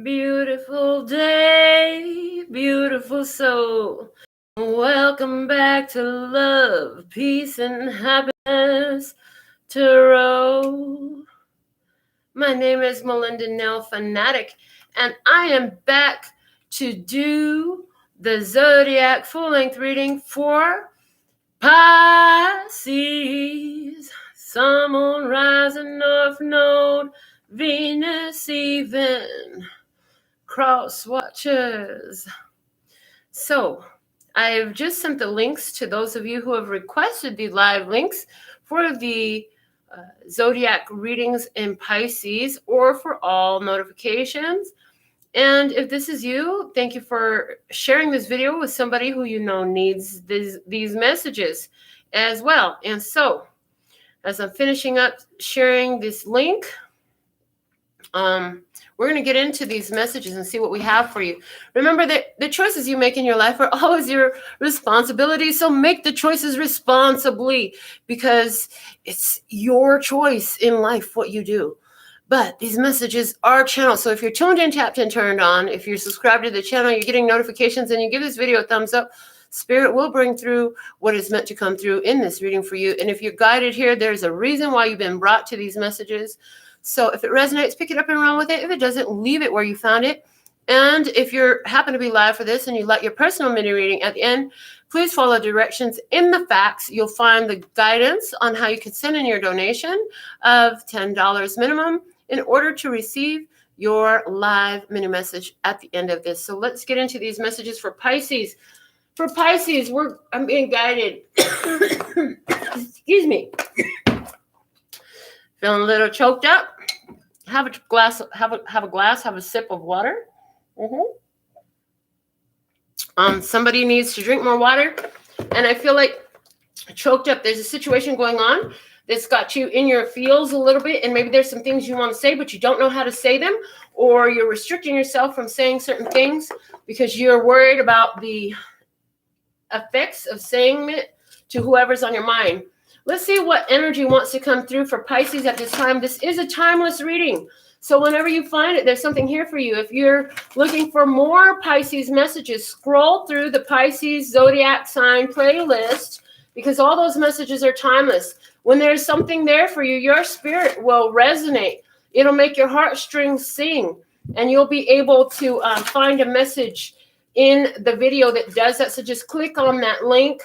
Beautiful day, beautiful soul. Welcome back to Love, Peace, and Happiness Tarot. My name is Melinda NailFanatic, and I am back to do the zodiac full-length reading for Pisces. Sun, moon, rising, north node, Venus even. Cross watchers. So I've just sent the links to those of you who have requested the live links for the zodiac readings in Pisces, or for all notifications. And if this is you, thank you for sharing this video with somebody who you know needs these messages as well. And so as I'm finishing up sharing this link, we're going to get into these messages and see what we have for you. Remember that the choices you make in your life are always your responsibility. So make the choices responsibly, because it's your choice in life what you do. But these messages are channeled. So if you're tuned in, tapped in, turned on, if you're subscribed to the channel, you're getting notifications, and you give this video a thumbs up, Spirit will bring through what is meant to come through in this reading for you. And if you're guided here, there's a reason why you've been brought to these messages. So if it resonates, pick it up and run with it. If it doesn't, leave it where you found it. And if you happen to be live for this and you like your personal mini reading at the end, please follow directions in the facts. You'll find the guidance on how you can send in your donation of $10 minimum in order to receive your live mini message at the end of this. So let's get into these messages for Pisces. For Pisces, I'm being guided. Excuse me. Feeling a little choked up. Have a sip of water. Somebody needs to drink more water. And I feel like choked up. There's a situation going on that's got you in your feels a little bit, and maybe there's some things you want to say, but you don't know how to say them, or you're restricting yourself from saying certain things because you're worried about the effects of saying it to whoever's on your mind. Let's see what energy wants to come through for Pisces at this time. This is a timeless reading. So whenever you find it, there's something here for you. If you're looking for more Pisces messages, scroll through the Pisces zodiac sign playlist, because all those messages are timeless. When there's something there for you, your spirit will resonate. It'll make your heartstrings sing, and you'll be able to find a message in the video that does that. So just click on that link.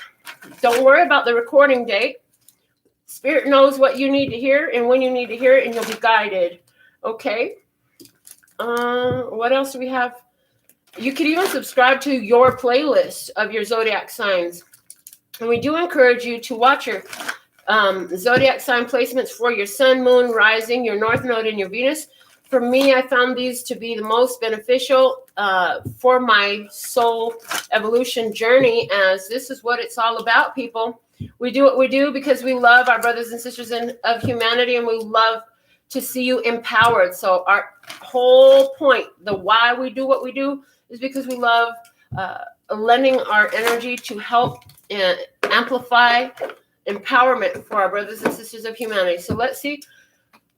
Don't worry about the recording date. Spirit knows what you need to hear and when you need to hear it, and you'll be guided. Okay. What else do we have? You could even subscribe to your playlist of your zodiac signs. And we do encourage you to watch your zodiac sign placements for your sun, moon, rising, your north node, and your Venus. For me, I found these to be the most beneficial for my soul evolution journey, as this is what it's all about, people. We do what we do because we love our brothers and sisters of humanity, and we love to see you empowered. So our whole point, the why we do what we do, is because we love lending our energy to help and amplify empowerment for our brothers and sisters of humanity. So let's see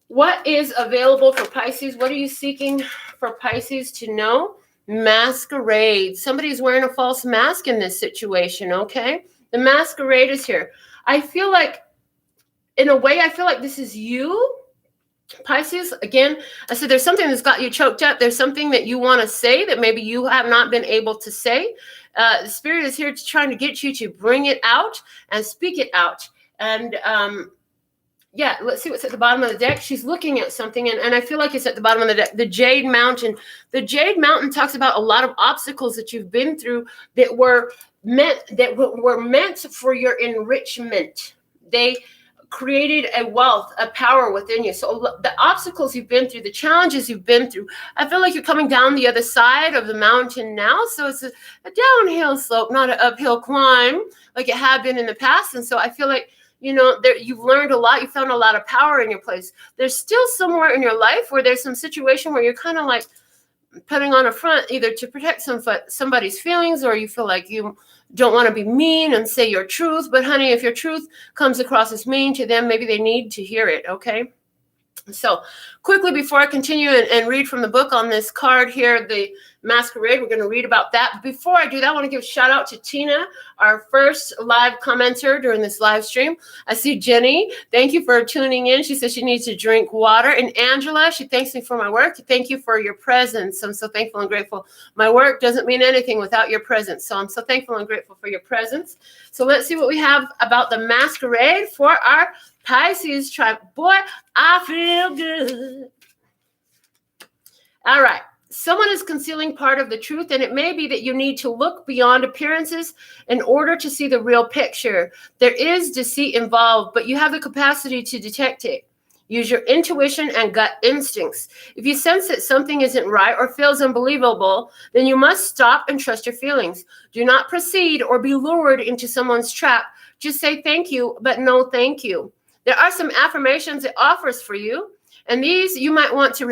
what is available for Pisces. What are you seeking for Pisces to know? Masquerade. Somebody's wearing a false mask in this situation, okay? The masquerade is here. I feel like, in a way, I feel like this is you, Pisces. Again, I said there's something that's got you choked up. There's something that you want to say that maybe you have not been able to say. The Spirit is here trying to get you to bring it out and speak it out. And yeah, let's see what's at the bottom of the deck. She's looking at something, and I feel like it's at the bottom of the deck. The Jade Mountain. The Jade Mountain talks about a lot of obstacles that you've been through that were meant for your enrichment. They created a wealth, a power within you. So the obstacles you've been through, the challenges you've been through, I feel like you're coming down the other side of the mountain now. So it's a downhill slope, not an uphill climb like it had been in the past. And so I feel like, you know, you've learned a lot. You found a lot of power in your place. There's still somewhere in your life where there's some situation where you're kind of like putting on a front, either to protect somebody's feelings, or you feel like you don't want to be mean and say your truth. But honey, if your truth comes across as mean to them, maybe they need to hear it, okay? So quickly, before I continue and read from the book on this card here, the Masquerade, we're going to read about that. Before I do that, I want to give a shout out to Tina, our first live commenter during this live stream. I see Jenny. Thank you for tuning in. She says she needs to drink water. And Angela, she thanks me for my work. Thank you for your presence. I'm so thankful and grateful. My work doesn't mean anything without your presence. So I'm so thankful and grateful for your presence. So let's see what we have about the Masquerade for our Pisces tribe. Boy, I feel good. All right. Someone is concealing part of the truth, and it may be that you need to look beyond appearances in order to see the real picture. There is deceit involved, but you have the capacity to detect it. Use your intuition and gut instincts. If you sense that something isn't right or feels unbelievable, then you must stop and trust your feelings. Do not proceed or be lured into someone's trap. Just say thank you, but no thank you. There are some affirmations it offers for you. And these, you might want to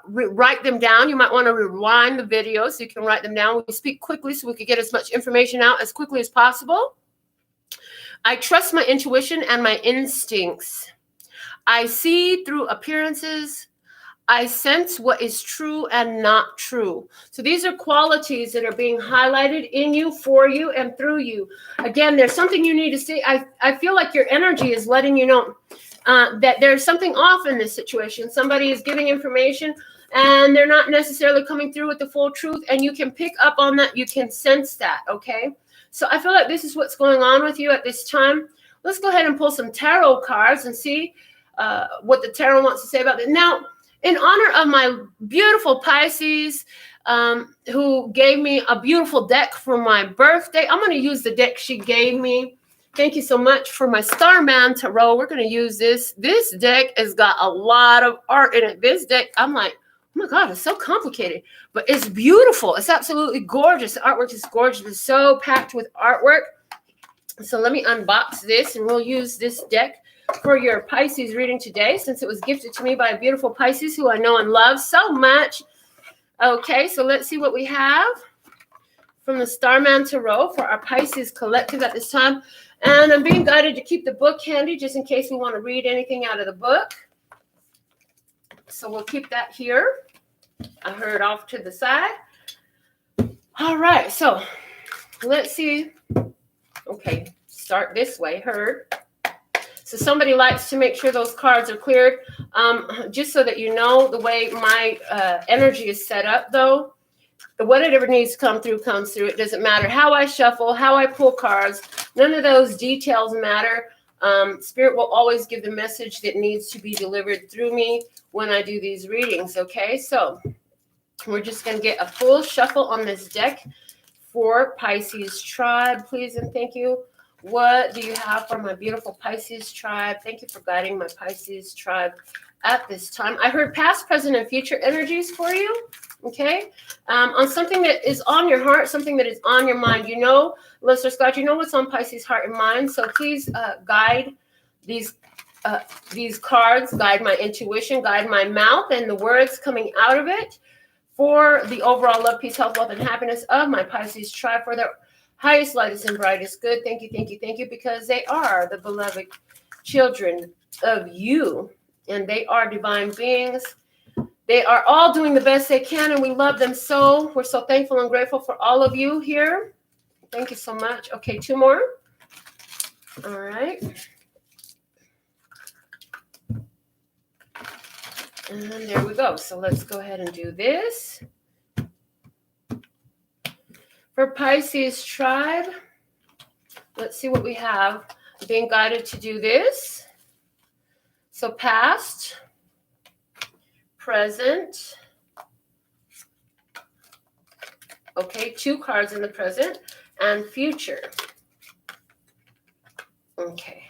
write them down. You might want to rewind the video so you can write them down. We speak quickly so we can get as much information out as quickly as possible. I trust my intuition and my instincts. I see through appearances. I sense what is true and not true. So these are qualities that are being highlighted in you, for you, and through you. Again, there's something you need to see. I feel like your energy is letting you know that there's something off in this situation. Somebody is giving information and they're not necessarily coming through with the full truth, and you can pick up on that. You can sense that, okay? So I feel like this is what's going on with you at this time. Let's go ahead and pull some tarot cards and see what the tarot wants to say about it. Now, in honor of my beautiful Pisces, who gave me a beautiful deck for my birthday, I'm going to use the deck she gave me. Thank you so much for my Starman Tarot. We're going to use this. This deck has got a lot of art in it. This deck, I'm like, oh my God, it's so complicated, but it's beautiful. It's absolutely gorgeous. The artwork is gorgeous. It's so packed with artwork. So let me unbox this, and we'll use this deck for your Pisces reading today, since it was gifted to me by a beautiful Pisces who I know and love so much. Okay, so let's see what we have from the Starman Tarot for our Pisces collective at this time. And I'm being guided to keep the book handy just in case we want to read anything out of the book. So we'll keep that here. I heard off to the side. All right, so let's see. Okay, start this way, heard. So somebody likes to make sure those cards are cleared. Just so that you know, the way my energy is set up, though, whatever needs to come through comes through. It doesn't matter how I shuffle, how I pull cards. None of those details matter. Spirit will always give the message that needs to be delivered through me when I do these readings, okay? So we're just going to get a full shuffle on this deck for Pisces tribe, please and thank you. What do you have for my beautiful Pisces tribe? Thank you for guiding my Pisces tribe at this time. I heard past, present, and future energies for you, okay? On something that is on your heart, something that is on your mind. You know, Listener Scott, you know what's on Pisces' heart and mind. So please guide these cards, guide my intuition, guide my mouth and the words coming out of it for the overall love, peace, health, wealth, and happiness of my Pisces tribe, for their highest, lightest, and brightest good. Thank you, thank you, thank you, because they are the beloved children of you, and they are divine beings. They are all doing the best they can, and we love them so. We're so thankful and grateful for all of you here. Thank you so much. Okay, two more. All right. And there we go. So let's go ahead and do this. For Pisces tribe, let's see what we have. I'm being guided to do this. So past, present. Okay, two cards in the present, and future. Okay.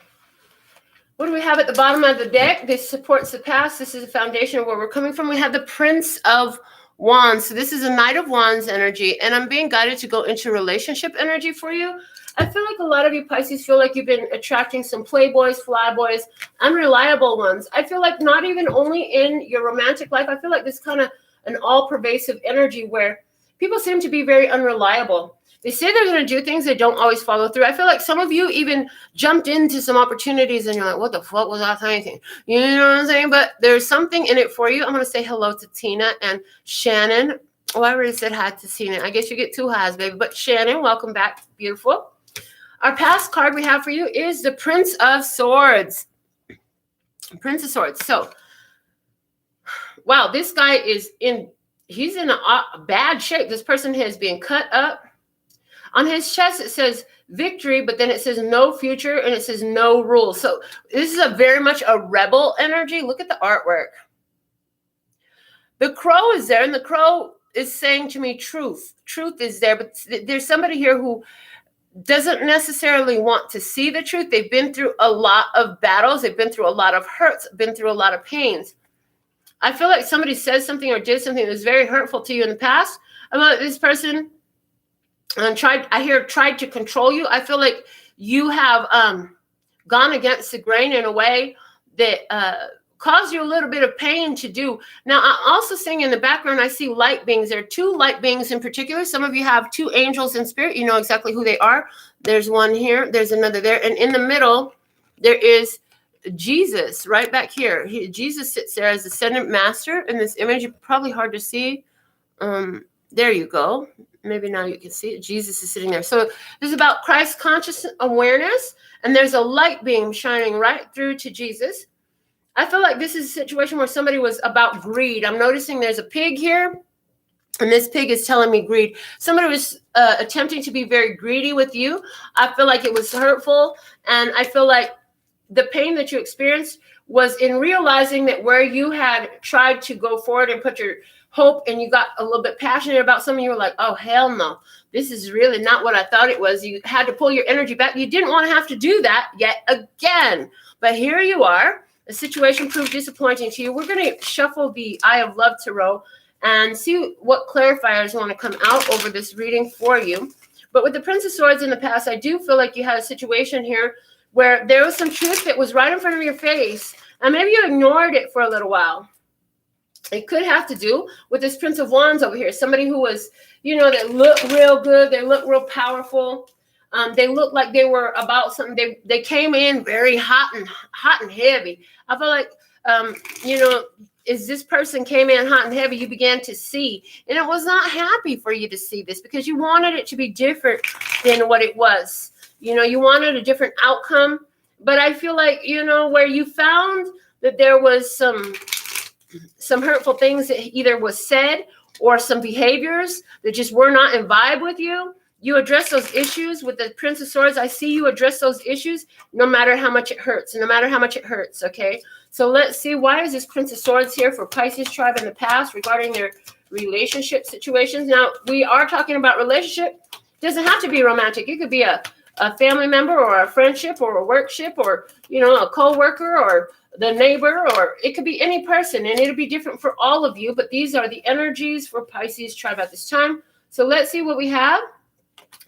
What do we have at the bottom of the deck? This supports the past. This is a foundation of where we're coming from. We have the Prince of Wands. So this is a Knight of Wands energy, and I'm being guided to go into relationship energy for you. I feel like a lot of you Pisces feel like you've been attracting some playboys, flyboys, unreliable ones. I feel like not even only in your romantic life, I feel like this kind of an all-pervasive energy where people seem to be very unreliable. They say they're going to do things, they don't always follow through. I feel like some of you even jumped into some opportunities and you're like, what the fuck was I thinking? You know what I'm saying? But there's something in it for you. I'm going to say hello to Tina and Shannon. Oh, I already said hi to Tina. I guess you get 2 highs, baby. But Shannon, welcome back. Beautiful. Our past card we have for you is the Prince of Swords. Prince of Swords. So, wow, this guy he's in a bad shape. This person has been cut up. On his chest, it says victory, but then it says no future, and it says no rules. So this is very much a rebel energy. Look at the artwork. The crow is there, and the crow is saying to me truth. Truth is there, but there's somebody here who doesn't necessarily want to see the truth. They've been through a lot of battles. They've been through a lot of hurts, been through a lot of pains. I feel like somebody said something or did something that was very hurtful to you in the past about this person. And tried to control you. I feel like you have gone against the grain in a way that caused you a little bit of pain to do. Now, I'm also seeing in the background, I see light beings. There are 2 light beings in particular. Some of you have 2 angels in spirit. You know exactly who they are. There's one here. There's another there. And in the middle, there is Jesus right back here. Jesus sits there as ascendant master in this image. Probably hard to see. There you go. Maybe now you can see it. Jesus is sitting there. So this is about Christ conscious awareness, and there's a light beam shining right through to Jesus. I feel like this is a situation where somebody was about greed. I'm noticing there's a pig here, and this pig is telling me greed. Somebody was attempting to be very greedy with you. I feel like it was hurtful, and I feel like the pain that you experienced was in realizing that where you had tried to go forward and put your hope and you got a little bit passionate about something, you were like, oh, hell no, this is really not what I thought it was. You had to pull your energy back. You didn't want to have to do that yet again. But here you are. The situation proved disappointing to you. We're going to shuffle the Eye of Love Tarot and see what clarifiers want to come out over this reading for you. But with the Prince of Swords in the past, I do feel like you had a situation here where there was some truth that was right in front of your face, and maybe you ignored it for a little while. It could have to do with this Prince of Wands over here. Somebody who was, that looked real good. They looked real powerful. They looked like they were about something. They came in very hot and heavy. I feel like, as this person came in hot and heavy, you began to see. And it was not happy for you to see this because you wanted it to be different than what it was. You wanted a different outcome. But I feel like, where you found that there was some hurtful things that either was said or some behaviors that just were not in vibe with you. You address those issues with the Prince of Swords. I see you address those issues no matter how much it hurts, okay? So let's see, why is this Prince of Swords here for Pisces tribe in the past regarding their relationship situations? Now, we are talking about relationship. It doesn't have to be romantic. It could be a family member or a friendship or a workship or, a co-worker or the neighbor, or it could be any person, and it'll be different for all of you. But these are the energies for Pisces tribe at this time. So let's see what we have.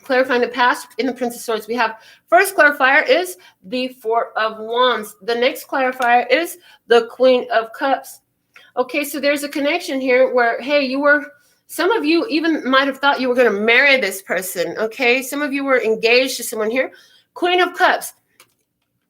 Clarifying the past in the Prince of Swords. We have first clarifier is the 4 of Wands. The next clarifier is the Queen of Cups. Okay, so there's a connection here where, hey, some of you even might have thought you were going to marry this person. Okay, some of you were engaged to someone here. Queen of Cups.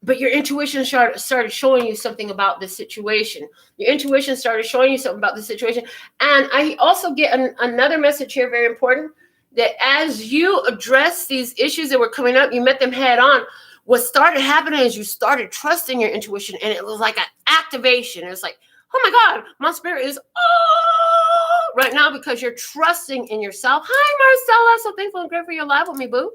But your intuition started showing you something about this situation. Your intuition started showing you something about the situation. And I also get another message here, very important, that as you address these issues that were coming up, you met them head on. What started happening is you started trusting your intuition, and it was like an activation. It was like, oh my God, my spirit is right now because you're trusting in yourself. Hi, Marcella. So thankful and grateful you're live with me, boo.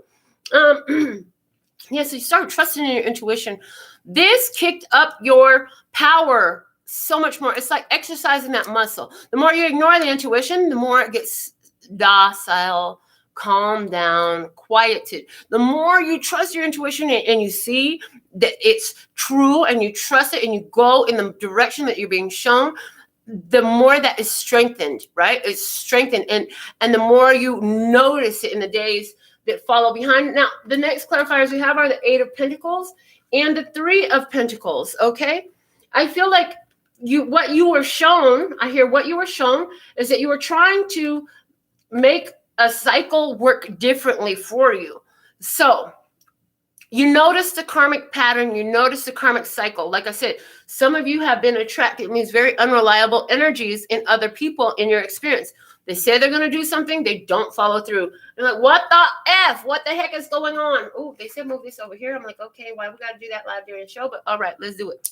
Yeah, so you started trusting in your intuition. This kicked up your power so much more. It's like exercising that muscle. The more you ignore the intuition, the more it gets docile, calmed down, quieted. The more you trust your intuition and you see that it's true and you trust it and you go in the direction that you're being shown, the more that is strengthened, right? It's strengthened. And the more you notice it in the days that follow behind. Now, the next clarifiers we have are the 8 of Pentacles and the 3 of Pentacles, okay? I feel like what you were shown is that you were trying to make a cycle work differently for you. So you notice the karmic pattern, you notice the karmic cycle. Like I said, some of you have been attracted, it means very unreliable energies in other people in your experience. They say they're going to do something, they don't follow through. They're like, what the F? What the heck is going on? Oh, they said move this over here. I'm like, okay, why we got to do that live during the show? But all right, let's do it.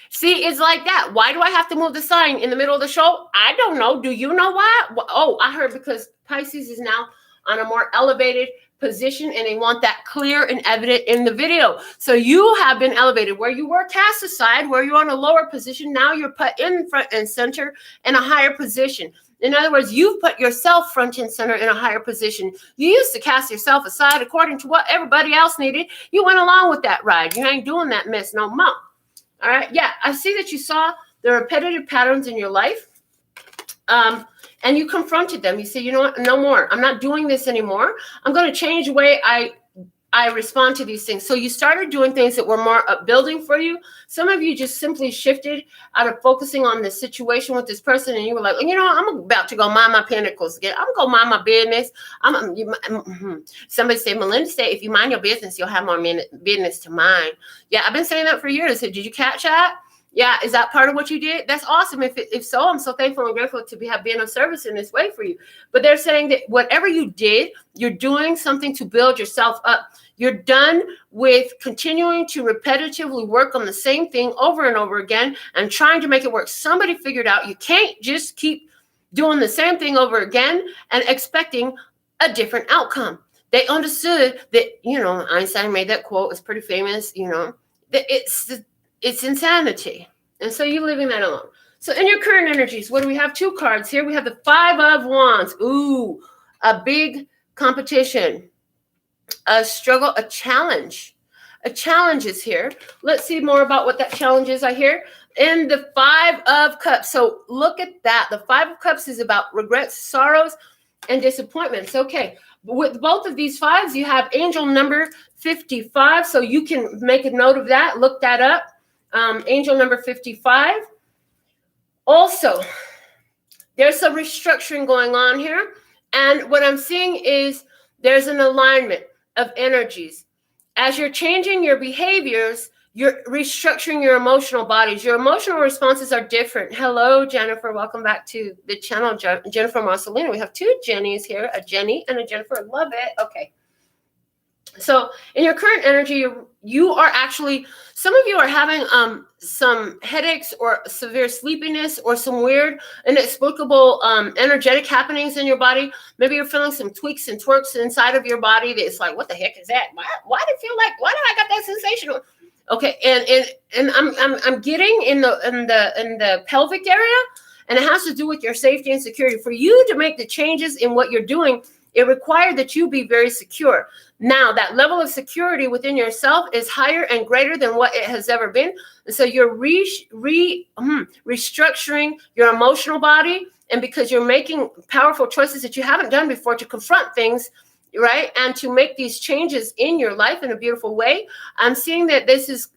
See, it's like that. Why do I have to move the sign in the middle of the show? I don't know. Do you know why? Oh, I heard because Pisces is now on a more elevated position and they want that clear and evident in the video. So you have been elevated where you were cast aside, where you're on a lower position. Now you're put in front and center in a higher position. In other words, you've put yourself front and center in a higher position. You used to cast yourself aside according to what everybody else needed. You went along with that ride. You ain't doing that mess no more. All right. Yeah, I see that you saw the repetitive patterns in your life. And you confronted them. You say, you know what? No more. I'm not doing this anymore. I'm going to change the way I respond to these things. So you started doing things that were more upbuilding for you. Some of you just simply shifted out of focusing on the situation with this person. And you were like, you know, I'm about to go mind my pinnacles again. I'm going to go mind my business. Somebody say, Melinda say, if you mind your business, you'll have more business to mind. Yeah, I've been saying that for years. So did you catch that? Yeah, is that part of what you did? That's awesome. If so, I'm so thankful and grateful to have been of service in this way for you. But they're saying that whatever you did, you're doing something to build yourself up. You're done with continuing to repetitively work on the same thing over and over again and trying to make it work. Somebody figured out you can't just keep doing the same thing over again and expecting a different outcome. They understood that, you know, Einstein made that quote. It's pretty famous, you know, that it's insanity. And so you're leaving that alone. So in your current energies, what do we have? Two cards here. We have the 5 of Wands. Ooh, a big competition, a struggle, a challenge. A challenge is here. Let's see more about what that challenge is. I hear in the 5 of Cups. So look at that. The 5 of Cups is about regrets, sorrows, and disappointments. Okay. With both of these 5s, you have angel number 55. So you can make a note of that. Look that up. Angel number 55. Also, there's some restructuring going on here. And what I'm seeing is there's an alignment of energies. As you're changing your behaviors, you're restructuring your emotional bodies. Your emotional responses are different. Hello, Jennifer. Welcome back to the channel, Jennifer Marcelino. We have 2 Jennies here, a Jenny and a Jennifer. Love it. Okay. So in your current energy, you are actually, some of you are having some headaches or severe sleepiness or some weird, inexplicable energetic happenings in your body. Maybe you're feeling some tweaks and twerks inside of your body that it's like, what the heck is that? Why do it feel like, why do I got that sensation? Okay, and I'm getting in the pelvic area, and it has to do with your safety and security. For you to make the changes in what you're doing, it required that you be very secure. Now, that level of security within yourself is higher and greater than what it has ever been. And so you're restructuring your emotional body. And because you're making powerful choices that you haven't done before to confront things, right? And to make these changes in your life in a beautiful way, I'm seeing that this is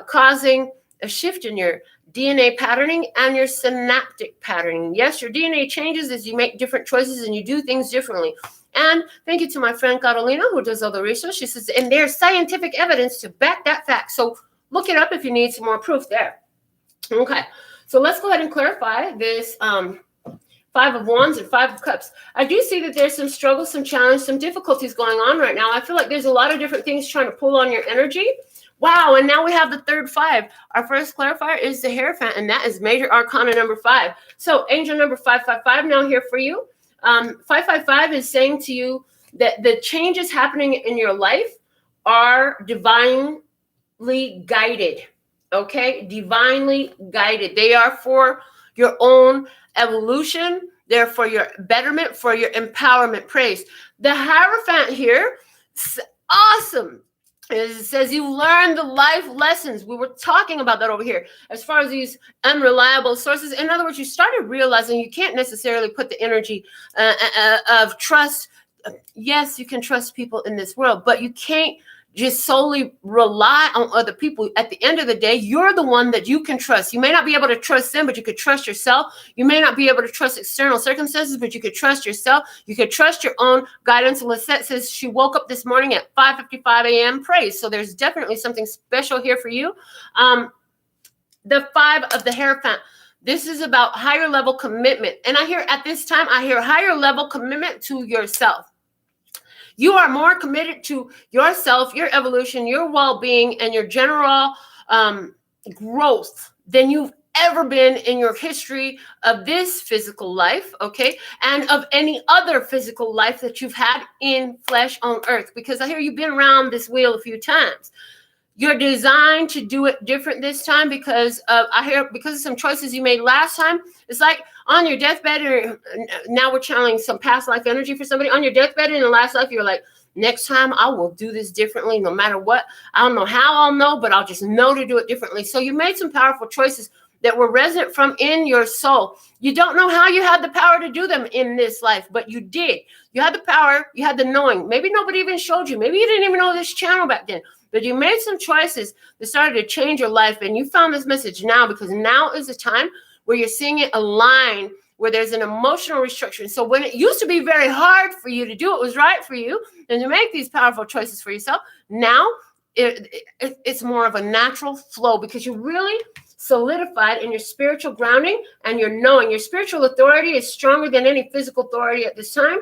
causing a shift in your DNA patterning and your synaptic patterning. Yes, your DNA changes as you make different choices and you do things differently. And thank you to my friend Carolina, who does all the research. She says, and there's scientific evidence to back that fact. So look it up if you need some more proof there. Okay, so let's go ahead and clarify this 5 of Wands and 5 of Cups. I do see that there's some struggles, some challenge, some difficulties going on right now. I feel like there's a lot of different things trying to pull on your energy. Wow, and now we have the third 5. Our first clarifier is the Hierophant, and that is Major Arcana number 5. So angel number 555 now here for you. 555 is saying to you that the changes happening in your life are divinely guided, okay? Divinely guided. They are for your own evolution. They're for your betterment, for your empowerment. Praise. The Hierophant here, awesome. It says you learn the life lessons. We were talking about that over here. As far as these unreliable sources, in other words, you started realizing you can't necessarily put the energy of trust. Yes, you can trust people in this world, but you can't just solely rely on other people. At the end of the day, you're the one that you can trust. You may not be able to trust them, but you could trust yourself. You may not be able to trust external circumstances, but you could trust yourself. You could trust your own guidance. Lisette says she woke up this morning at 5:55 a.m. Praise. So there's definitely something special here for you. The 5 of the Hierophant. This is about higher level commitment. And I hear at this time, I hear higher level commitment to yourself. You are more committed to yourself, your evolution, your well-being, and your general growth than you've ever been in your history of this physical life, okay? And of any other physical life that you've had in flesh on earth. Because I hear you've been around this wheel a few times. You're designed to do it different this time because of some choices you made last time. It's like on your deathbed, or now we're channeling some past life energy for somebody. On your deathbed in the last life, you're like, next time I will do this differently, no matter what. I don't know how I'll know, but I'll just know to do it differently. So you made some powerful choices that were resonant from in your soul. You don't know how you had the power to do them in this life, but you did. You had the power, you had the knowing. Maybe nobody even showed you. Maybe you didn't even know this channel back then. But you made some choices that started to change your life, and you found this message now, because now is the time where you're seeing it align, where there's an emotional restriction. So when it used to be very hard for you to do, it was right for you, and to make these powerful choices for yourself, now it's more of a natural flow, because you really solidified in your spiritual grounding and your knowing. Your spiritual authority is stronger than any physical authority at this time.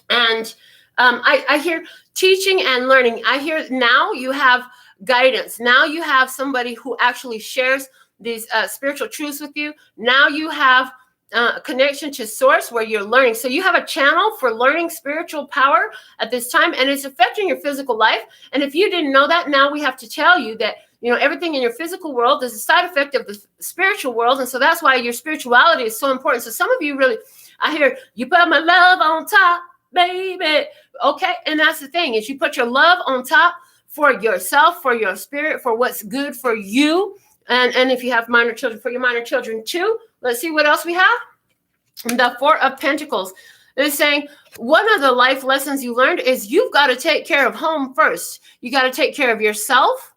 And I hear teaching and learning. I hear now you have guidance. Now you have somebody who actually shares these spiritual truths with you. Now you have a connection to source where you're learning. So you have a channel for learning spiritual power at this time, and it's affecting your physical life. And if you didn't know that, now we have to tell you that, you know, everything in your physical world is a side effect of the spiritual world. And so that's why your spirituality is so important. So some of you really, I hear, you put my love on top, baby. Okay. And that's the thing, is you put your love on top for yourself, for your spirit, for what's good for you. And if you have minor children, for your minor children too. Let's see what else we have. The 4 of Pentacles is saying one of the life lessons you learned is you've got to take care of home first. You got to take care of yourself,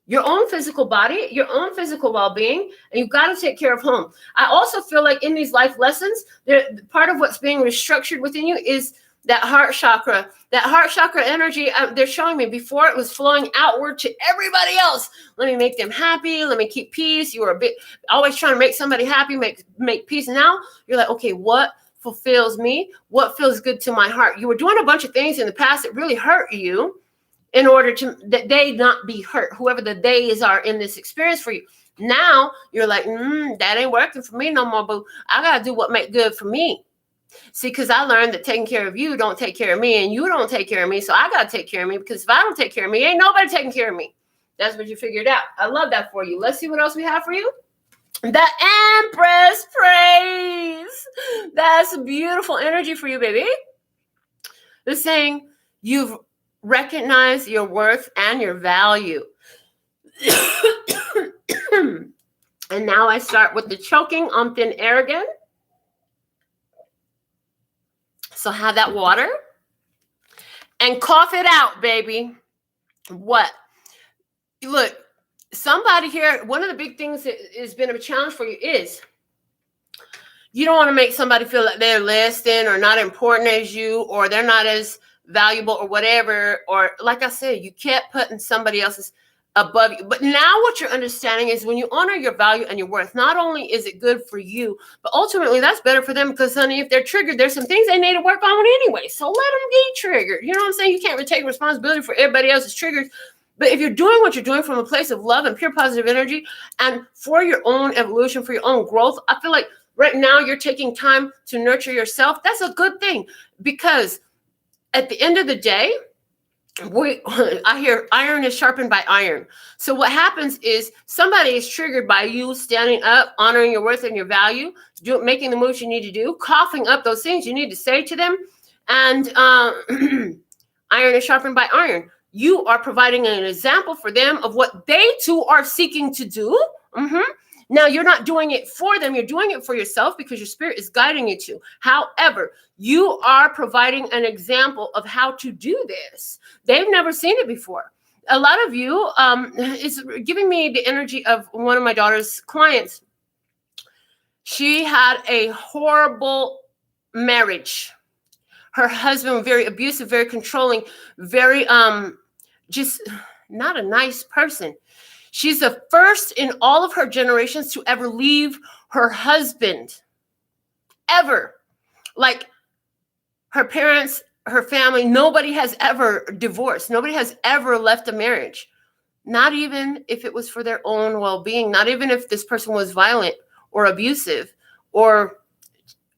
your own physical body, your own physical well-being, and you've got to take care of home. I also feel like in these life lessons, part of what's being restructured within you is that heart chakra. That heart chakra energy, they're showing me before it was flowing outward to everybody else. Let me make them happy. Let me keep peace. You were always trying to make somebody happy, make peace. Now you're like, okay, what fulfills me? What feels good to my heart? You were doing a bunch of things in the past that really hurt you in order that they not be hurt, whoever the days are in this experience for you. Now you're like, that ain't working for me no more, boo. I got to do what make good for me. See, because I learned that taking care of you don't take care of me, and you don't take care of me. So I got to take care of me, because if I don't take care of me, ain't nobody taking care of me. That's what you figured out. I love that for you. Let's see what else we have for you. The Empress, praise. That's a beautiful energy for you, baby. They're saying you've recognized your worth and your value. And now I start with the choking on thin air again. So have that water and cough it out, baby. What? Look, somebody here, one of the big things that has been a challenge for you is you don't want to make somebody feel like they're less than or not important as you, or they're not as valuable or whatever. Or like I said, you kept putting somebody else's above you. But now what you're understanding is when you honor your value and your worth, not only is it good for you, but ultimately that's better for them, because, honey, if they're triggered, there's some things they need to work on anyway. So let them get triggered. You know what I'm saying? You can't really take responsibility for everybody else's triggers. But if you're doing what you're doing from a place of love and pure positive energy and for your own evolution, for your own growth, I feel like right now you're taking time to nurture yourself. That's a good thing, because at the end of the day, I hear iron is sharpened by iron. So what happens is somebody is triggered by you standing up, honoring your worth and your value, making the moves you need to do, coughing up those things you need to say to them. And iron is sharpened by iron. You are providing an example for them of what they too are seeking to do. Now, you're not doing it for them. You're doing it for yourself because your spirit is guiding you to. However, you are providing an example of how to do this. They've never seen it before. A lot of you, it's giving me the energy of one of my daughter's clients. She had a horrible marriage. Her husband was very abusive, very controlling, very just not a nice person. She's the first in all of her generations to ever leave her husband. Ever. Like her parents, her family, nobody has ever divorced. Nobody has ever left a marriage. Not even if it was for their own well-being. Not even if this person was violent or abusive or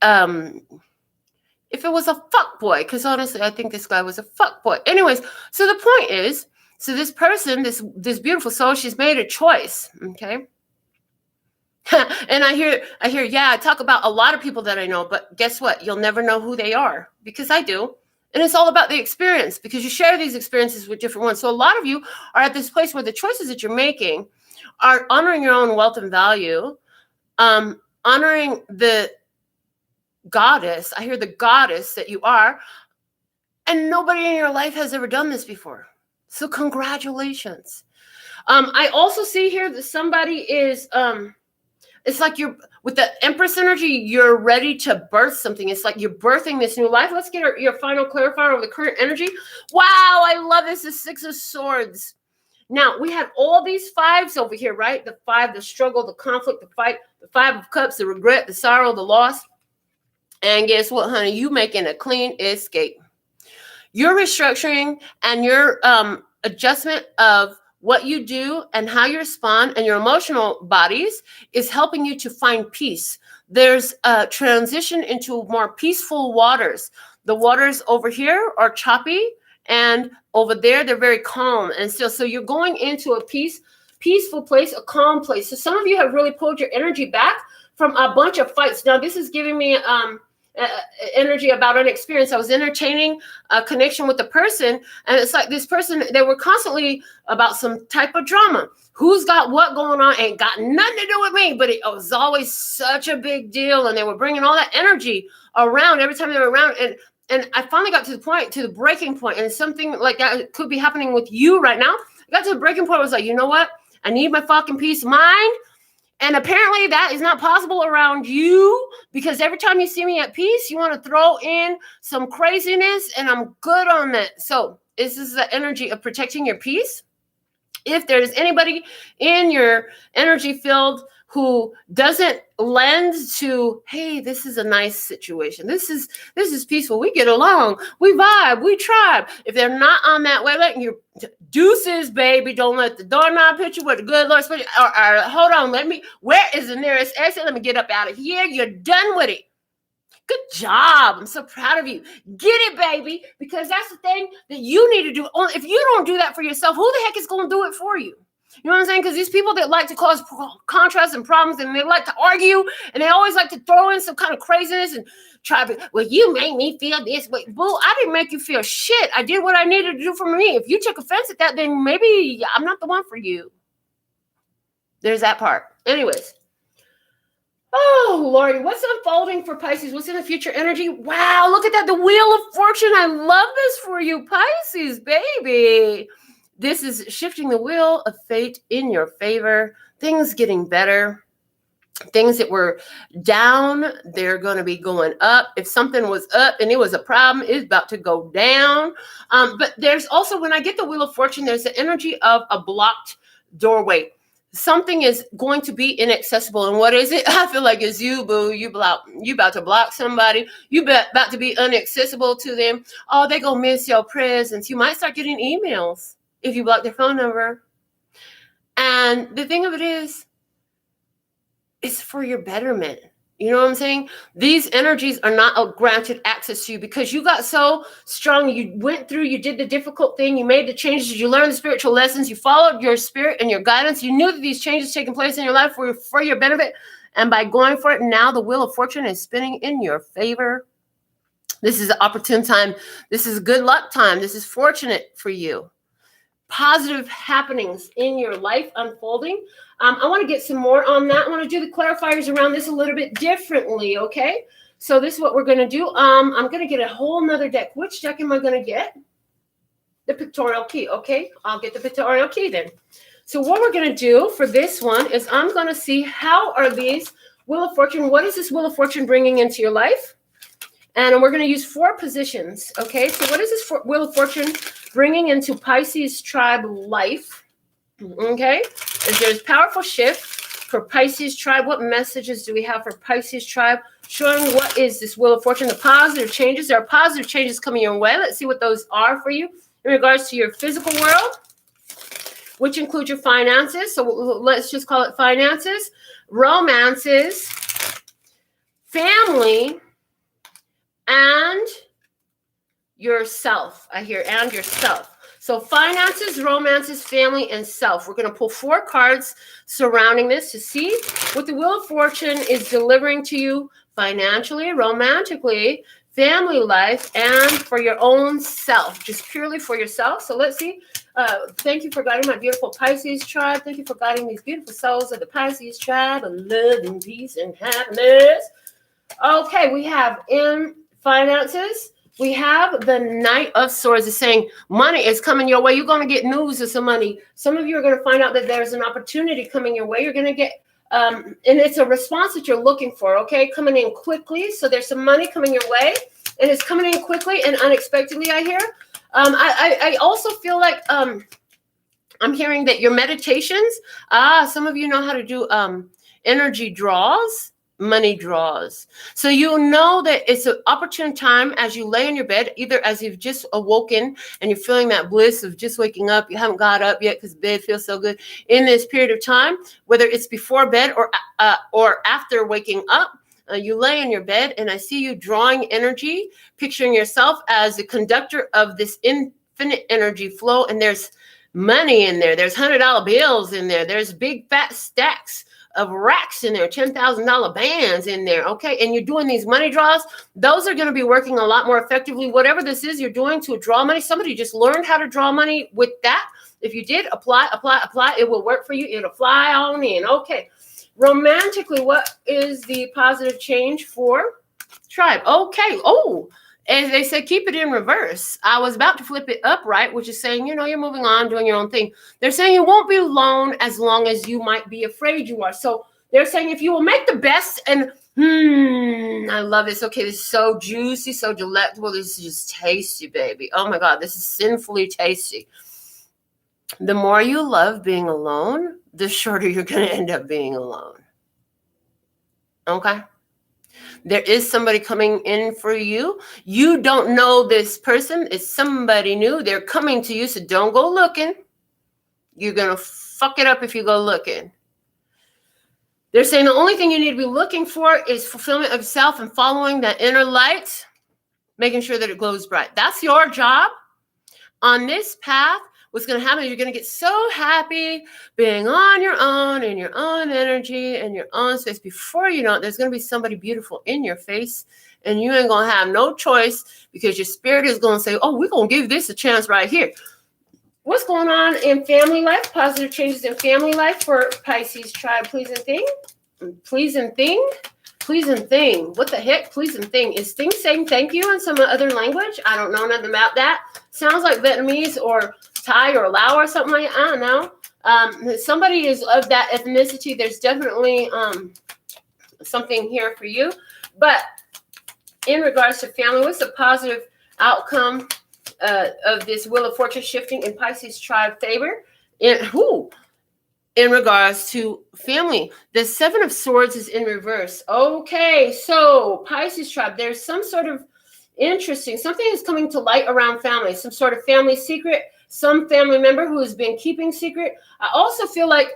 if it was a fuckboy. Because honestly, I think this guy was a fuckboy. Anyways, so the point is, so this person, this beautiful soul, she's made a choice, okay? And I hear, yeah, I talk about a lot of people that I know, but guess what? You'll never know who they are because I do. And it's all about the experience because you share these experiences with different ones. So a lot of you are at this place where the choices that you're making are honoring your own wealth and value, honoring the goddess. I hear the goddess that you are, and nobody in your life has ever done this before. So congratulations. I also see here that somebody is, it's like you're, with the Empress energy, you're ready to birth something. It's like you're birthing this new life. Let's get your final clarifier of the current energy. Wow, I love this, the Six of Swords. Now, we had all these fives over here, right? The five, the struggle, the conflict, the fight, the Five of Cups, the regret, the sorrow, the loss. And guess what, honey? You making a clean escape. Your restructuring and your adjustment of what you do and how you respond and your emotional bodies is helping you to find peace. There's a transition into more peaceful waters. The waters over here are choppy, and over there they're very calm and still. So you're going into a peaceful place, a calm place. So some of you have really pulled your energy back from a bunch of fights. Now this is giving me energy about an experience. I was entertaining a connection with a person, and it's like this person, they were constantly about some type of drama. Who's got what going on? Ain't got nothing to do with me, but it was always such a big deal, and they were bringing all that energy around every time they were around. And I finally got to the breaking point, and something like that could be happening with you right now. I got to the breaking point. I was like, you know what? I need my fucking peace of mind. And apparently that is not possible around you because every time you see me at peace, you want to throw in some craziness, and I'm good on that. So this is the energy of protecting your peace. If there's anybody in your energy field who doesn't lend to, hey, this is a nice situation. This is peaceful. We get along. We vibe. We tribe. If they're not on that wavelength, you're deuces, baby. Don't let the doorknob hit you with the good Lord. Or hold on. Where is the nearest exit? Let me get up out of here. You're done with it. Good job. I'm so proud of you. Get it, baby. Because that's the thing that you need to do. If you don't do that for yourself, who the heck is going to do it for you? You know what I'm saying? Because these people that like to cause contrast and problems, and they like to argue, and they always like to throw in some kind of craziness and try to, well, you made me feel this way. Boo, I didn't make you feel shit. I did what I needed to do for me. If you took offense at that, then maybe I'm not the one for you. There's that part. Anyways. Oh, Lordy, what's unfolding for Pisces? What's in the future energy? Wow, look at that. The Wheel of Fortune. I love this for you, Pisces, baby. This is shifting the wheel of fate in your favor. Things getting better. Things that were down, they're going to be going up. If something was up and it was a problem, it's about to go down. But there's also, when I get the Wheel of Fortune, there's the energy of a blocked doorway. Something is going to be inaccessible. And what is it? I feel like it's you, boo. You about to block somebody. You about to be inaccessible to them. Oh, they going to miss your presence. You might start getting emails if you block their phone number. And the thing of it is, it's for your betterment. You know what I'm saying? These energies are not granted access to you because you got so strong. You went through, you did the difficult thing. You made the changes. You learned the spiritual lessons. You followed your spirit and your guidance. You knew that these changes taking place in your life were for your benefit. And by going for it, now the Wheel of Fortune is spinning in your favor. This is an opportune time. This is a good luck time. This is fortunate for you. Positive happenings in your life unfolding. I want to get some more on that. I want to do the clarifiers around this a little bit differently, okay? So this is what we're going to do. I'm going to get a whole nother deck. Which deck am I going to get? The pictorial key, okay? I'll get the pictorial key then. So what we're going to do for this one is I'm going to see how are these Wheel of Fortune, what is this Wheel of Fortune bringing into your life? And we're going to use 4 positions, okay? So what is this Wheel of Fortune bringing into Pisces tribe life? Okay, is there's powerful shift for Pisces tribe. What messages do we have for Pisces tribe? Showing what is this Wheel of Fortune, the positive changes. There are positive changes coming your way. Let's see what those are for you in regards to your physical world, which includes your finances. So let's just call it finances, romances, family, and yourself. I hear and yourself. So finances, romances, family, and self. We're going to pull 4 cards surrounding this to see what the Wheel of Fortune is delivering to you financially, romantically, family life, and for your own self, just purely for yourself. So let's see. Thank you for guiding my beautiful Pisces tribe. Thank you for guiding these beautiful souls of the Pisces tribe of love and peace and happiness. Okay, we have in finances, we have the Knight of Swords. Is saying money is coming your way. You're going to get news of some money. Some of you are going to find out that there's an opportunity coming your way. You're going to get, and it's a response that you're looking for, okay? Coming in quickly. So there's some money coming your way, and it's coming in quickly and unexpectedly, I hear. I also feel like I'm hearing that your meditations, some of you know how to do energy draws. Money draws. So you know that it's an opportune time as you lay in your bed, either as you've just awoken and you're feeling that bliss of just waking up. You haven't got up yet because bed feels so good. In this period of time, whether it's before bed or after waking up, you lay in your bed and I see you drawing energy, picturing yourself as the conductor of this infinite energy flow. And there's money in there. There's $100 bills in there. There's big fat stacks of racks in there, $10,000 bands in there, okay? And you're doing these money draws. Those are going to be working a lot more effectively. Whatever this is you're doing to draw money, somebody just learned how to draw money with that. If you did, apply, it will work for you. It'll fly on in, okay? Romantically, what is the positive change for tribe? Okay, as they said, keep it in reverse. I was about to flip it upright, which is saying, you know, you're moving on, doing your own thing. They're saying you won't be alone as long as you might be afraid you are. So they're saying if you will make the best and, I love this. Okay, this is so juicy, so delectable. This is just tasty, baby. Oh my God, this is sinfully tasty. The more you love being alone, the shorter you're going to end up being alone. Okay? There is somebody coming in for you. You don't know this person. It's somebody new. They're coming to you, so don't go looking. You're going to fuck it up if you go looking. They're saying the only thing you need to be looking for is fulfillment of self and following that inner light, making sure that it glows bright. That's your job on this path. What's going to happen is you're going to get so happy being on your own in your own energy and your own space. Before you know it, there's going to be somebody beautiful in your face and you ain't going to have no choice because your spirit is going to say, oh, we're going to give this a chance right here. What's going on in family life? Positive changes in family life for Pisces tribe. Please and thing. Please and thing. Please and thing. What the heck? Please and thing. Is thing saying thank you in some other language? I don't know nothing about that. Sounds like Vietnamese or Thai or Lao or something like that. I don't know. Somebody is of that ethnicity. There's definitely something here for you. But in regards to family, what's the positive outcome of this Wheel of Fortune shifting in Pisces tribe favor? In regards to family, the 7 of Swords is in reverse. Okay, so Pisces tribe, there's some sort of interesting, something is coming to light around family, some sort of family secret, some family member who has been keeping secret. I also feel like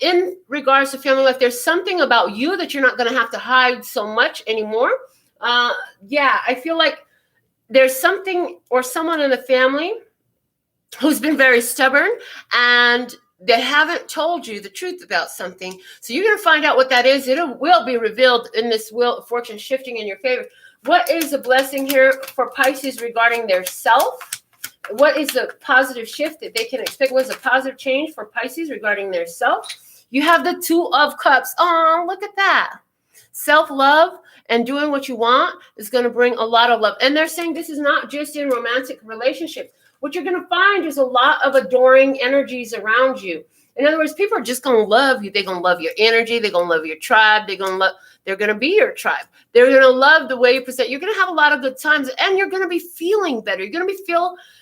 in regards to family life, there's something about you that you're not going to have to hide so much anymore. Yeah, I feel like there's something or someone in the family who's been very stubborn and they haven't told you the truth about something. So you're going to find out what that is. It will be revealed in this Wheel of Fortune shifting in your favor. What is a blessing here for Pisces regarding their self? What is the positive shift that they can expect? What is a positive change for Pisces regarding their self? You have the Two of Cups. Oh, look at that. Self-love and doing what you want is going to bring a lot of love. And they're saying this is not just in romantic relationships. What you're going to find is a lot of adoring energies around you. In other words, people are just going to love you. They're going to love your energy. They're going to love your tribe. They're going to be your tribe. They're going to love the way you present. You're going to have a lot of good times, and you're going to be feeling better. You're going to be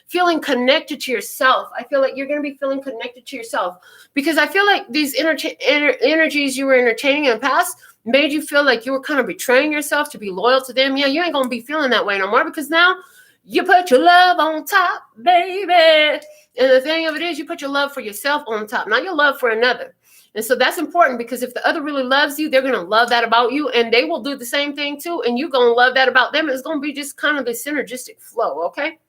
feeling connected to yourself. I feel like you're going to be feeling connected to yourself, because I feel like these energies you were entertaining in the past made you feel like you were kind of betraying yourself to be loyal to them. Yeah, you ain't going to be feeling that way no more, because now you put your love on top, baby. And the thing of it is, you put your love for yourself on top, not your love for another. And so that's important, because if the other really loves you, they're going to love that about you, and they will do the same thing too. And you're going to love that about them. It's going to be just kind of the synergistic flow. Okay.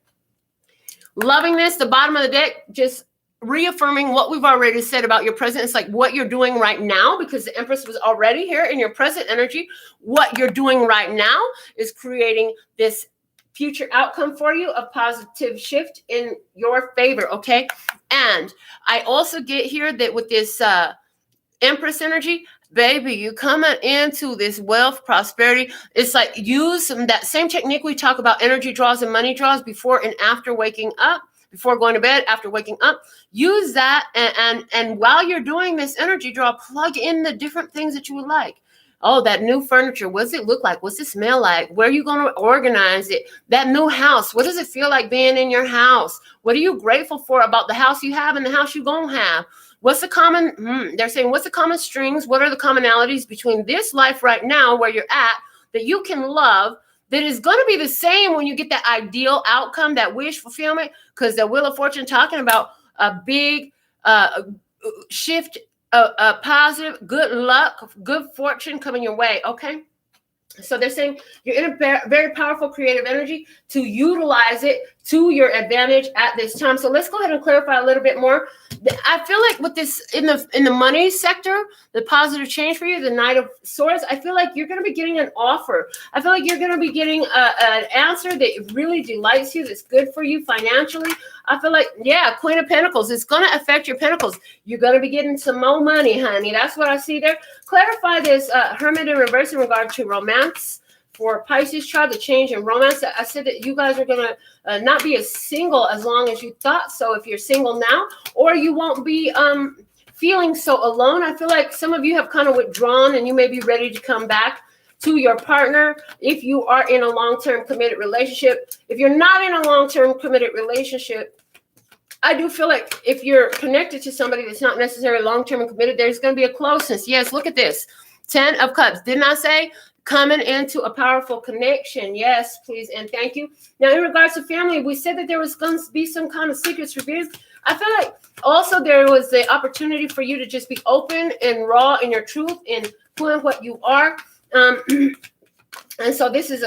Loving this, the bottom of the deck, just reaffirming what we've already said about your present. It's like what you're doing right now, because the Empress was already here in your present energy. What you're doing right now is creating this future outcome for you, a positive shift in your favor. Okay. And I also get here that with this Empress energy, baby, you coming into this wealth, prosperity. It's like use that same technique we talk about, energy draws and money draws, before and after waking up, before going to bed, after waking up. Use that, and while you're doing this energy draw, plug in the different things that you would like. Oh, that new furniture, what does it look like? What's it smell like? Where are you going to organize it? That new house, what does it feel like being in your house? What are you grateful for about the house you have and the house you're going to have? What's the common, they're saying, what's the common strings? What are the commonalities between this life right now where you're at that you can love, that is going to be the same when you get that ideal outcome, that wish fulfillment? Because the Wheel of Fortune talking about a big shift, a positive, good luck, good fortune coming your way. Okay. So they're saying you're in a very powerful creative energy to utilize it to your advantage at this time. So let's go ahead and clarify a little bit more. I feel like with this in the money sector, the positive change for you, the Knight of Swords, I feel like you're going to be getting an offer. I feel like you're going to be getting an answer that really delights you, that's good for you financially. I feel like, yeah, Queen of Pentacles, it's going to affect your Pentacles. You're going to be getting some more money, honey. That's what I see there. Clarify this Hermit in reverse in regard to romance. For Pisces, try the change in romance. I said that you guys are going to not be as single as long as you thought. So if you're single now, or you won't be feeling so alone. I feel like some of you have kind of withdrawn, and you may be ready to come back to your partner if you are in a long-term committed relationship. If you're not in a long-term committed relationship, I do feel like if you're connected to somebody that's not necessarily long-term and committed, there's going to be a closeness. Yes, look at this. 10 of Cups. Didn't I say coming into a powerful connection? Yes, please, and thank you. Now, in regards to family, we said that there was going to be some kind of secrets revealed. I feel like also there was the opportunity for you to just be open and raw in your truth and who and what you are. And so this is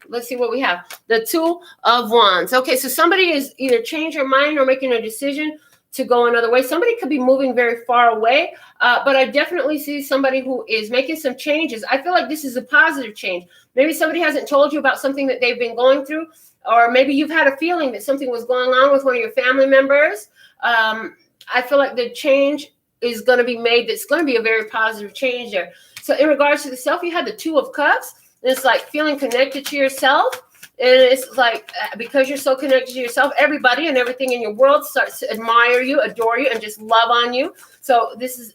let's see what we have. The Two of Wands. Okay, so somebody is either changing your mind or making a decision to go another way. Somebody could be moving very far away, but I definitely see somebody who is making some changes. I feel like this is a positive change. Maybe somebody hasn't told you about something that they've been going through, or maybe you've had a feeling that something was going on with one of your family members. I feel like the change is going to be made. That's going to be a very positive change there. So in regards to the self, you had the Two of Cups. And it's like feeling connected to yourself. And it's like, because you're so connected to yourself, everybody and everything in your world starts to admire you, adore you, and just love on you. So this is,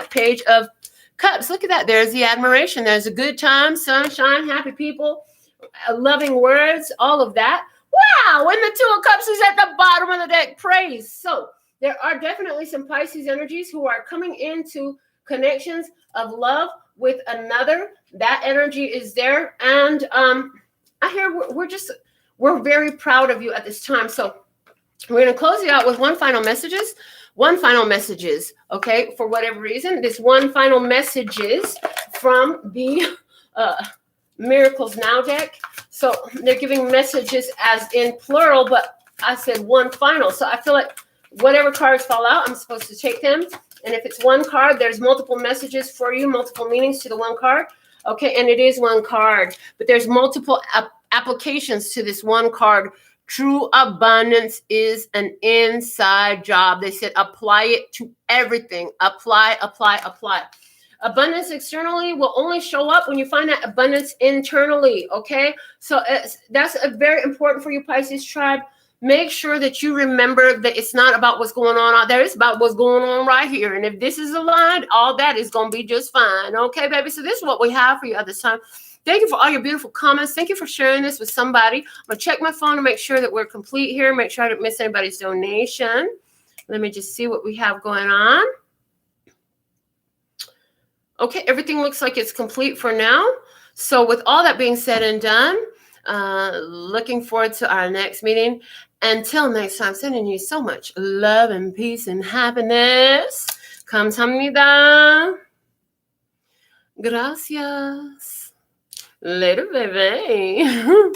Page of Cups. Look at that. There's the admiration. There's a good time, sunshine, happy people, loving words, all of that. Wow. When the Two of Cups is at the bottom of the deck, praise. So there are definitely some Pisces energies who are coming into connections of love with another. That energy is there. And I hear we're very proud of you at this time. So we're going to close it out with one final messages, okay, for whatever reason. This one final messages from the Miracles Now deck. So they're giving messages as in plural, but I said one final. So I feel like whatever cards fall out, I'm supposed to take them. And if it's one card, there's multiple messages for you, multiple meanings to the one card. Okay, and it is one card, but there's multiple applications to this one card True abundance is an inside job. They said apply it to everything. Apply, apply, apply. Abundance externally will only show up when you find that abundance internally, okay? So that's very important for you, Pisces tribe. Make sure that you remember that it's not about what's going on out there. It's about what's going on right here. And if this is aligned, all that is going to be just fine, okay, baby? So this is what we have for you at this time. Thank you for all your beautiful comments. Thank you for sharing this with somebody. I'm going to check my phone to make sure that we're complete here. Make sure I don't miss anybody's donation. Let me just see what we have going on. Okay, everything looks like it's complete for now. So with all that being said and done, looking forward to our next meeting. Until next time, sending you so much love and peace and happiness. Kamsahamnida. Gracias. Later, baby.